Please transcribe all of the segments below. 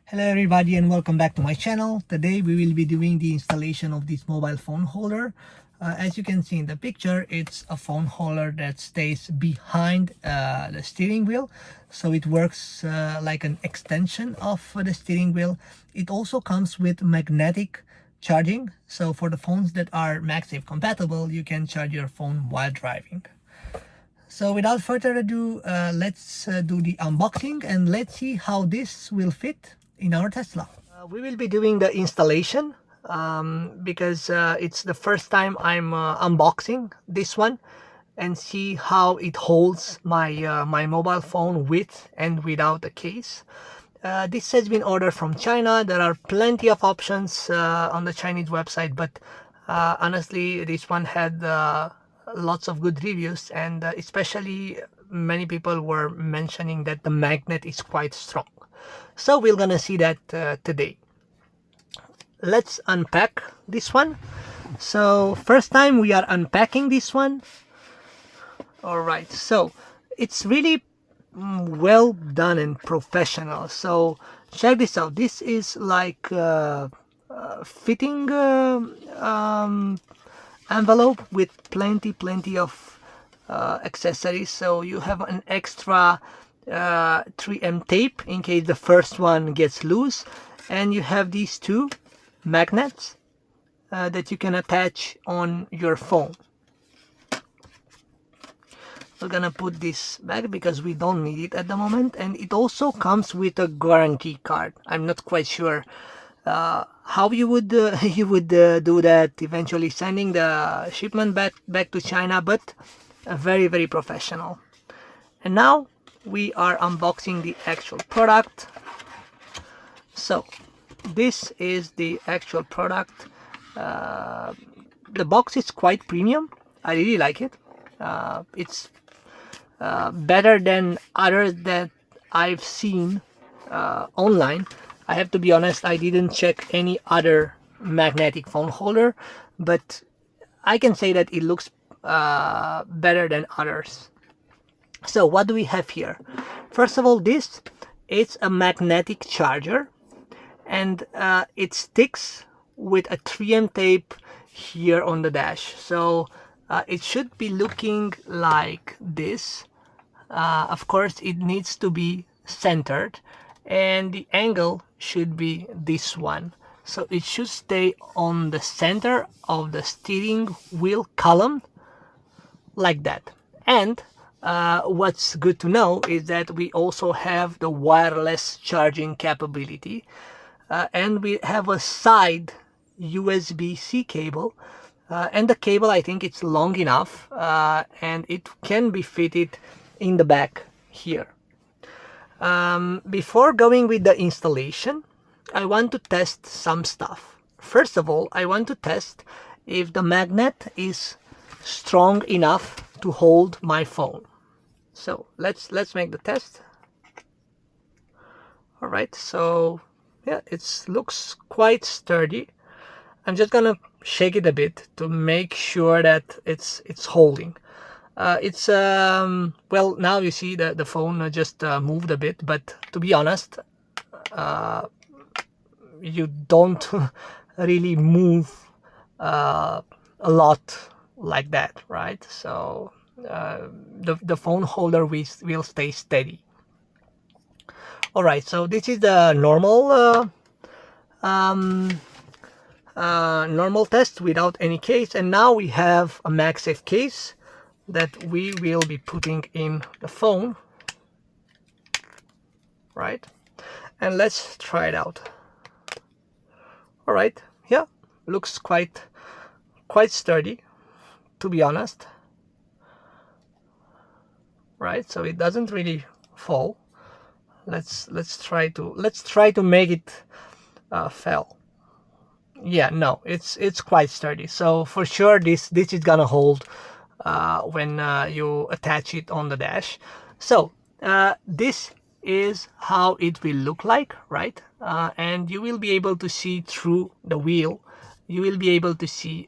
Hello everybody and welcome back to my channel. Today we will be doing the installation of this mobile phone holder. As you can see in the picture, it's a phone holder that stays behind the steering wheel. So it works like an extension of the steering wheel. It also comes with magnetic charging. So for the phones that are MagSafe compatible, you can charge your phone while driving. So without further ado, let's do the unboxing and let's see how this will fit in our Tesla. We will be doing the installation because it's the first time I'm unboxing this one and see how it holds my mobile phone with and without a case. This has been ordered from China. There are plenty of options on the Chinese website, but honestly this one had lots of good reviews, and especially many people were mentioning that the magnet is quite strong. So we're gonna see that today. Let's unpack this one. So first time we are unpacking this one. All right, so it's really well done and professional. So check this out. This is like fitting envelope with plenty of accessories. So you have an extra 3M tape in case the first one gets loose, and you have these two magnets that you can attach on your phone. We're gonna put this back because we don't need it at the moment, and it also comes with a guarantee card. I'm not quite sure how you would do that, eventually sending the shipment back to China, but very professional. And now we are unboxing the actual product. So this is the actual product. The box is quite premium. I really like it. It's better than others that I've seen online. I have to be honest, I didn't check any other magnetic phone holder, but I can say that it looks better than others. So what do we have here? First of all, this it's a magnetic charger, and it sticks with a 3M tape here on the dash. So it should be looking like this. Of course, it needs to be centered, and the angle should be this one. So it should stay on the center of the steering wheel column like that. And what's good to know is that we also have the wireless charging capability, and we have a side USB-C cable, and the cable, I think it's long enough, and it can be fitted in the back here. Before going with the installation, I want to test some stuff. First of all, I want to test if the magnet is strong enough to hold my phone. So let's make the test. All right, so yeah, it looks quite sturdy. I'm just gonna shake it a bit to make sure that it's holding. Well, now you see the phone just moved a bit, but to be honest, you don't really move a lot like that, right? So the phone holder will stay steady. All right, so this is the normal normal test without any case, and now we have a MagSafe case that we will be putting in the phone, right? And let's try it out. All right, yeah, looks quite sturdy, to be honest, right? So it doesn't really fall. Let's try to make it fall. Yeah, no, it's quite sturdy. So for sure this is gonna hold when you attach it on the dash. So this is how it will look like, right? And you will be able to see through the wheel. You will be able to see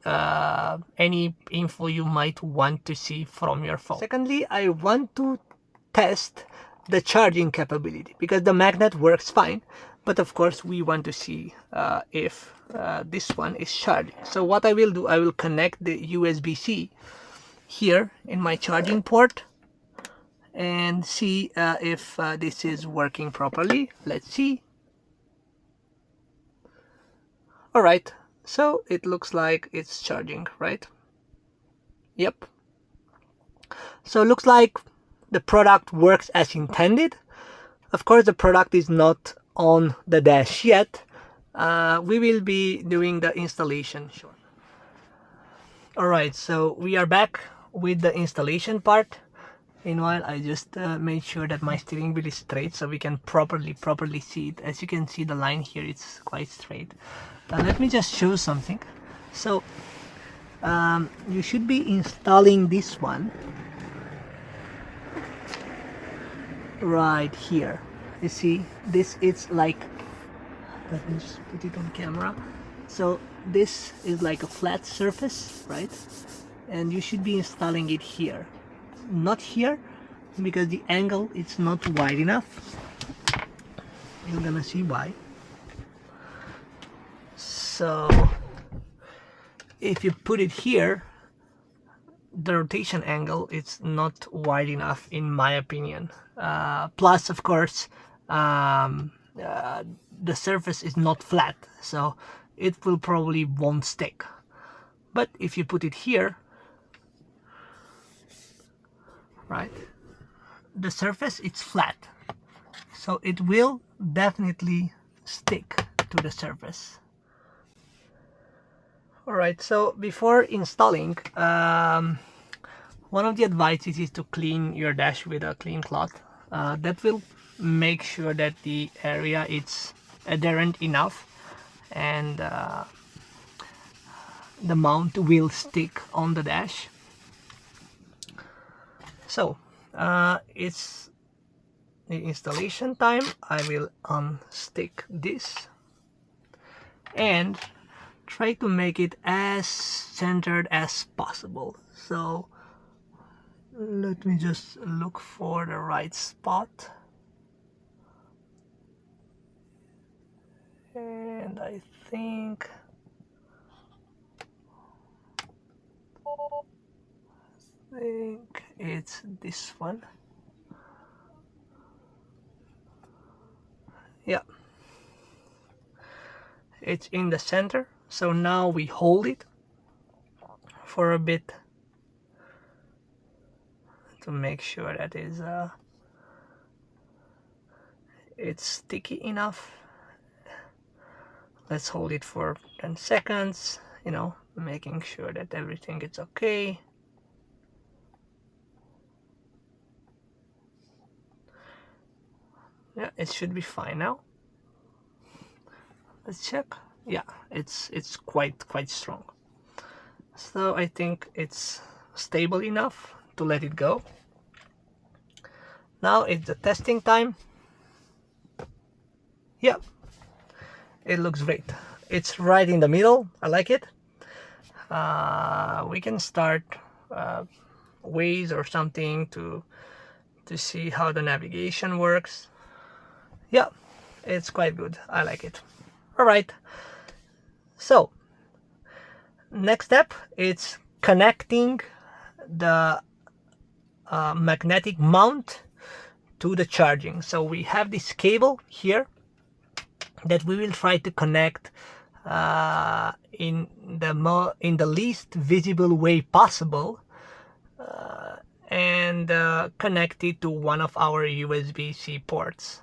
any info you might want to see from your phone. Secondly, I want to test the charging capability, because the magnet works fine, but of course we want to see if this one is charging. So what I will do, I will connect the USB-C here in my charging port and see if this is working properly. Let's see. All right, so it looks like it's charging, right? Yep. So it looks like the product works as intended. Of course, the product is not on the dash yet. We will be doing the installation shortly. All right, so we are back with the installation part. Meanwhile, I just made sure that my steering wheel is straight so we can properly see it. As you can see, the line here, it's quite straight. Let me just show something. So you should be installing this one right here. You see, this is like, let me just put it on camera. So this is like a flat surface, right? And you should be installing it here, not here, because the angle it's not wide enough. You're gonna see why. So if you put it here, the rotation angle it's not wide enough in my opinion. Plus of course the surface is not flat, so it will probably won't stick. But if you put it here, right, the surface it's flat, so it will definitely stick to the surface. Alright, so before installing, one of the advices is to clean your dash with a clean cloth. That will make sure that the area is adherent enough and the mount will stick on the dash. So it's the installation time. I will unstick this and try to make it as centered as possible. So let me just look for the right spot, and I think it's this one. Yeah, it's in the center. So now we hold it for a bit to make sure that it's sticky enough. Let's hold it for 10 seconds, you know, making sure that everything is okay. Yeah, it should be fine now. Let's check. Yeah, it's quite strong. So I think it's stable enough to let it go. Now it's the testing time. Yeah, it looks great. It's right in the middle. I like it. We can start Waze or something to see how the navigation works. Yeah, it's quite good. I like it. All right. So next step is connecting the magnetic mount to the charging. So we have this cable here that we will try to connect in the least visible way possible, and connect it to one of our USB-C ports.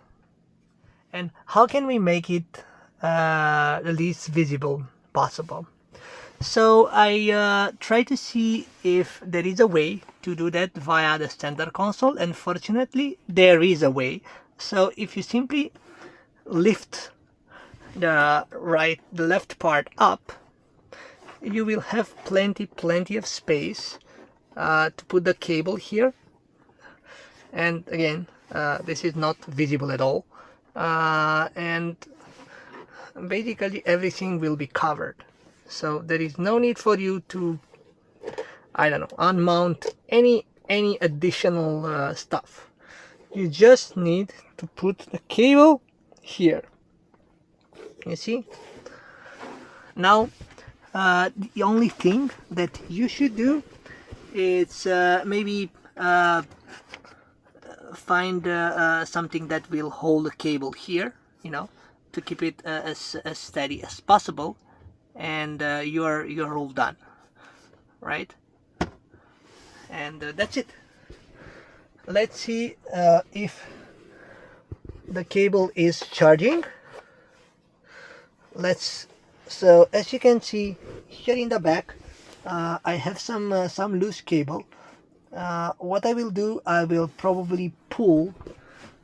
And how can we make it the least visible possible? So I try to see if there is a way to do that via the center console, and fortunately there is a way. So if you simply lift the left part up, you will have plenty of space to put the cable here. And again, this is not visible at all, and basically everything will be covered. So there is no need for you to, I don't know, unmount any additional stuff. You just need to put the cable here. You see? Now, the only thing that you should do is maybe find something that will hold the cable here, you know, to keep it as steady as possible, and you're all done, right? And that's it. Let's see if the cable is charging. So as you can see here in the back, I have some loose cable. What I will do, I will probably pull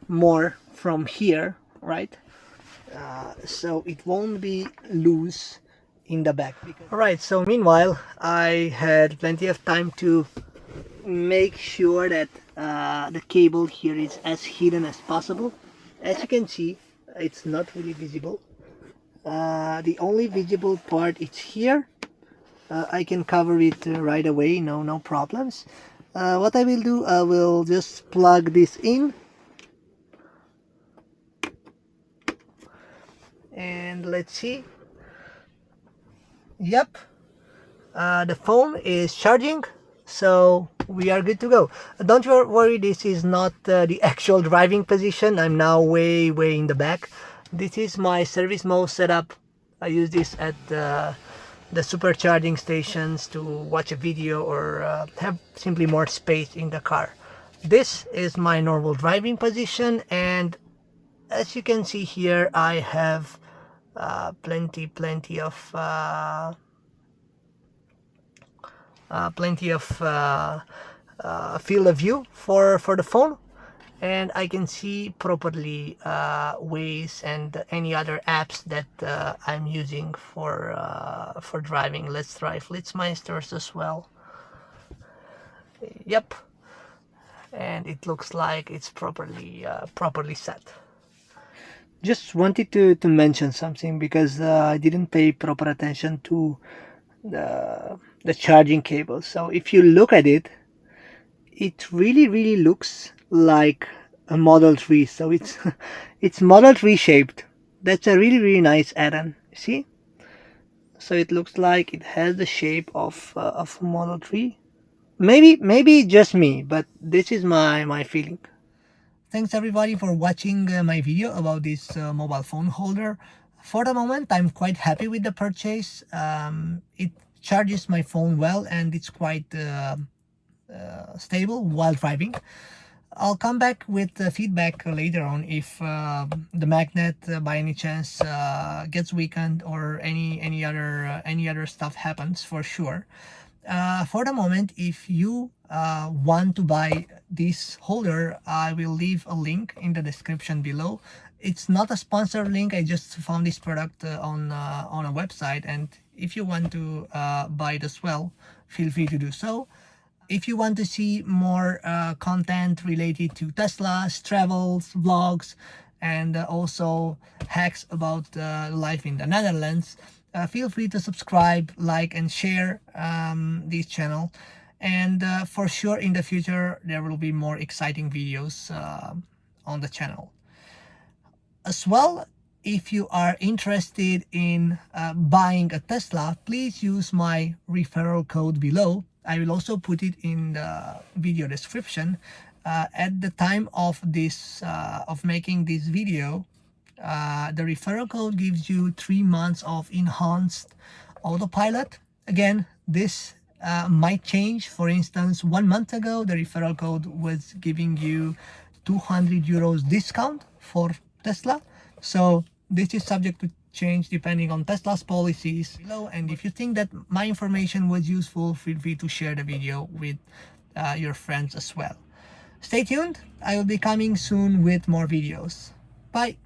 more from here, right? So it won't be loose in the back. Alright, so meanwhile I had plenty of time to make sure that the cable here is as hidden as possible. As you can see, it's not really visible. The only visible part is here. I can cover it right away, no problems. What I will do, I will just plug this in, and let's see. Yep, the phone is charging, so we are good to go. Don't worry, this is not the actual driving position. I'm now way in the back. This is my service mode setup. I use this at the supercharging stations to watch a video or have simply more space in the car. This is my normal driving position, and as you can see here, I have plenty of field of view for the phone, and I can see properly Waze and any other apps that I'm using for driving. Let's try Flitzmeisters as well. Yep, and it looks like it's properly set. Just wanted to mention something, because I didn't pay proper attention to the charging cable. So if you look at it, it really looks like a Model 3. So it's it's Model 3 shaped. That's a really nice add-on. See? So it looks like it has the shape of Model 3. Maybe just me, but this is my feeling. Thanks everybody for watching my video about this mobile phone holder. For the moment, I'm quite happy with the purchase. It charges my phone well, and it's quite stable while driving. I'll come back with feedback later on if the magnet by any chance gets weakened or any other stuff happens, for sure. For the moment, if you want to buy this holder, I will leave a link in the description below. It's not a sponsored link. I just found this product on a website, and if you want to buy it as well, feel free to do so. If you want to see more content related to Tesla's travels, vlogs, and also hacks about life in the Netherlands, feel free to subscribe, like, and share this channel. And for sure in the future there will be more exciting videos on the channel. As well, if you are interested in buying a Tesla, please use my referral code below. I will also put it in the video description. At the time of this of making this video, the referral code gives you 3 months of enhanced autopilot. Again, this might change. For instance, 1 month ago the referral code was giving you 200 euros discount for Tesla. So this is subject to change depending on Tesla's policies below. And if you think that my information was useful, feel free to share the video with your friends as well. Stay tuned. I will be coming soon with more videos. Bye.